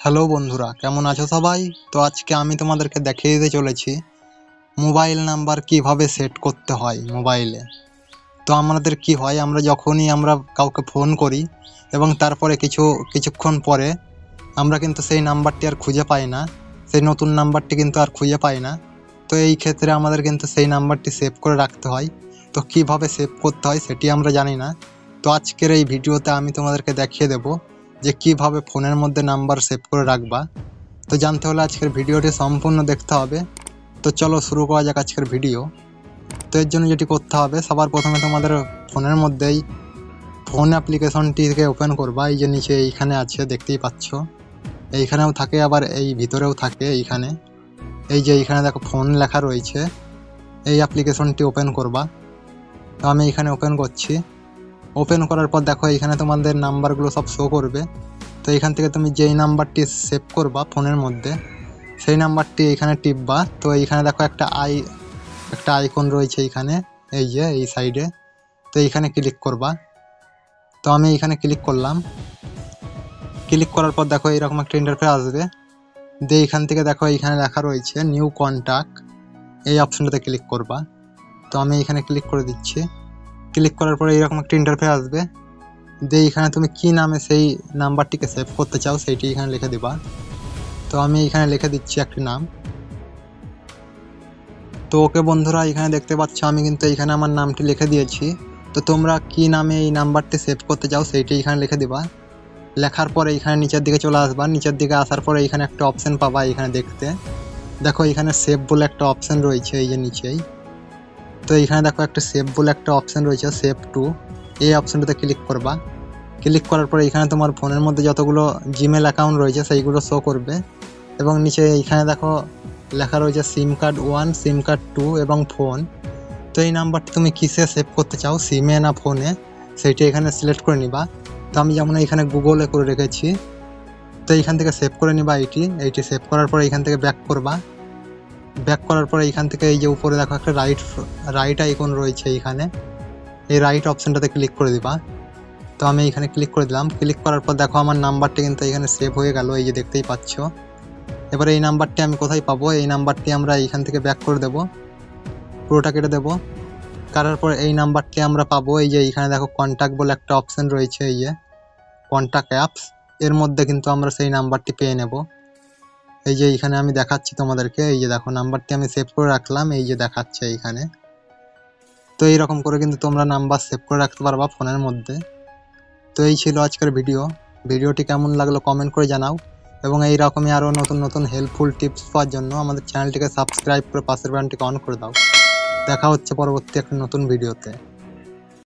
Hello বন্ধুরা, কেমন আছো সবাই? তো আজকে আমি তোমাদেরকে দেখিয়ে দিতে চলেছি মোবাইল নাম্বার কিভাবে সেট করতে হয় মোবাইলে। তো আমাদের কি হয়, আমরা যখনই কাউকে ফোন করি এবং তারপরে কিছুক্ষণ পরে আমরা কিন্তু সেই নাম্বারটি আর খুঁজে পাই না, সেই নতুন নাম্বারটি কিন্তু আর খুঁজে পাই না। তো এই ক্ষেত্রে আমাদের কিন্তু সেই নাম্বারটি সেভ করে রাখতে হয়। তো কিভাবে সেভ করতে হয় সেটি আমরা জানি না। তো আজকের এই ভিডিওতে আমি তোমাদেরকে দেখিয়ে দেবো যে কিভাবে ফোনের মধ্যে নাম্বার সেভ করে রাখবা। তো জানতে হলে আজকের ভিডিওটি সম্পূর্ণ দেখতে হবে। তো চলো শুরু করা যাক আজকের ভিডিও। তো এর জন্য যেটি করতে হবে, সবার প্রথমে তোমাদের ফোনের মধ্যেই ফোন অ্যাপ্লিকেশনটিকে ওপেন করবা। এই যে নিচে এইখানে আছে, দেখতেই পাচ্ছ, এইখানেও থাকে আবার এই ভিতরেও থাকে। এইখানে এই যে এইখানে দেখো ফোন লেখা রয়েছে, এই অ্যাপ্লিকেশনটি ওপেন করবা। তো আমি এখানে ওপেন করছি। ওপেন করার পর দেখো এইখানে তোমাদের নাম্বারগুলো সব শো করবে। তো এইখান থেকে তুমি যেই নাম্বারটি সেভ করবা ফোনের মধ্যে, সেই নাম্বারটি এইখানে টিপবা। তো এইখানে দেখো একটা আইকন রয়েছে এইখানে, এই যে এই সাইডে। তো এইখানে ক্লিক করবা। তো আমি এইখানে ক্লিক করলাম। ক্লিক করার পর দেখো এইরকম একটা ইন্টারফেস আসবে। দিয়ে এইখান থেকে দেখো এইখানে লেখা রয়েছে নিউ কন্ট্যাক্ট, এই অপশনটাতে ক্লিক করবা। তো আমি এইখানে ক্লিক করে দিচ্ছি। ক্লিক করার পরে এইরকম একটা ইন্টারফেস আসবে। দিয়ে এইখানে তুমি কি নামে সেই নাম্বারটিকে সেভ করতে চাও সেইটি এখানে লিখে দিবা। তো আমি এখানে লিখে দিচ্ছি একটি নাম। তো ওকে বন্ধুরা, এখানে দেখতে পাচ্ছ আমি কিন্তু এইখানে আমার নামটি লিখে দিয়েছি। তো তোমরা কি নামে এই নাম্বারটি সেভ করতে চাও সেইটি এখানে লিখে দিবা। লেখার পরে এখানে নিচের দিকে চলে আসবা। নিচের দিকে আসার পরে এখানে একটা অপশন পাবা। এখানে দেখতে দেখো এখানে সেভ বলে একটা অপশন রয়েছে, এই যে নিচেই। তো এখানে দেখো একটা সেভ বলে একটা অপশন রয়েছে, সেভ টু, এই অপশনটাতে ক্লিক করবা। ক্লিক করার পরে এখানে তোমার ফোনের মধ্যে যতগুলো জিমেল অ্যাকাউন্ট রয়েছে সেইগুলো শো করবে। এবং নিচে এইখানে দেখো লেখা রয়েছে সিম কার্ড 1, সিম কার্ড 2 এবং ফোন। তো এই নাম্বারটি তুমি কিসে সেভ করতে চাও, সিমে না ফোনে, সেইটা এখানে সিলেক্ট করে নিবা। তো আমি যেমন এখানে গুগলে করে রেখেছি, তো এইখান থেকে সেভ করে নিবা। এইটি সেভ করার পরে এইখান থেকে ব্যাক করবা। ব্যাক করার পরে এইখান থেকে এই যে উপরে দেখো একটা রাইট আইকন রয়েছে, এইখানে এই রাইট অপশনটাতে ক্লিক করে দিবা। তো আমি এখানে ক্লিক করে দিলাম। ক্লিক করার পর দেখো আমার নাম্বারটি কিন্তু এখানে সেভ হয়ে গেল, এই যে দেখতেই পাচ্ছ। এবারে এই নাম্বারটি আমি কোথায় পাবো, এই নাম্বারটি আমরা এইখান থেকে ব্যাক করে দেব, পুরোটা কেটে দেব। কাটার পর এই নাম্বারটি আমরা পাবো এই যে এইখানে দেখো কন্ট্যাক্ট বলে একটা অপশন রয়েছে, এই যে কন্ট্যাক্ট অ্যাপস, এর মধ্যে কিন্তু আমরা সেই নাম্বারটি পেয়ে নেব। এই যে এইখানে আমি দেখাচ্ছি তোমাদেরকে, এই যে দেখো নাম্বারটি আমি সেভ করে রাখলাম, এই যে দেখাচ্ছে এইখানে। তো এইরকম করে কিন্তু তোমরা নাম্বার সেভ করে রাখতে পারবা ফোনের মধ্যে। তো এই ছিল আজকের ভিডিওটি কেমন লাগলো কমেন্ট করে জানাও। এবং এই রকমই আরও নতুন নতুন হেল্পফুল টিপস পাওয়ার জন্য আমাদের চ্যানেলটিকে সাবস্ক্রাইব করে পাশের বাটনটিকে অন করে দাও। দেখা হচ্ছে পরবর্তী একটা নতুন ভিডিওতে।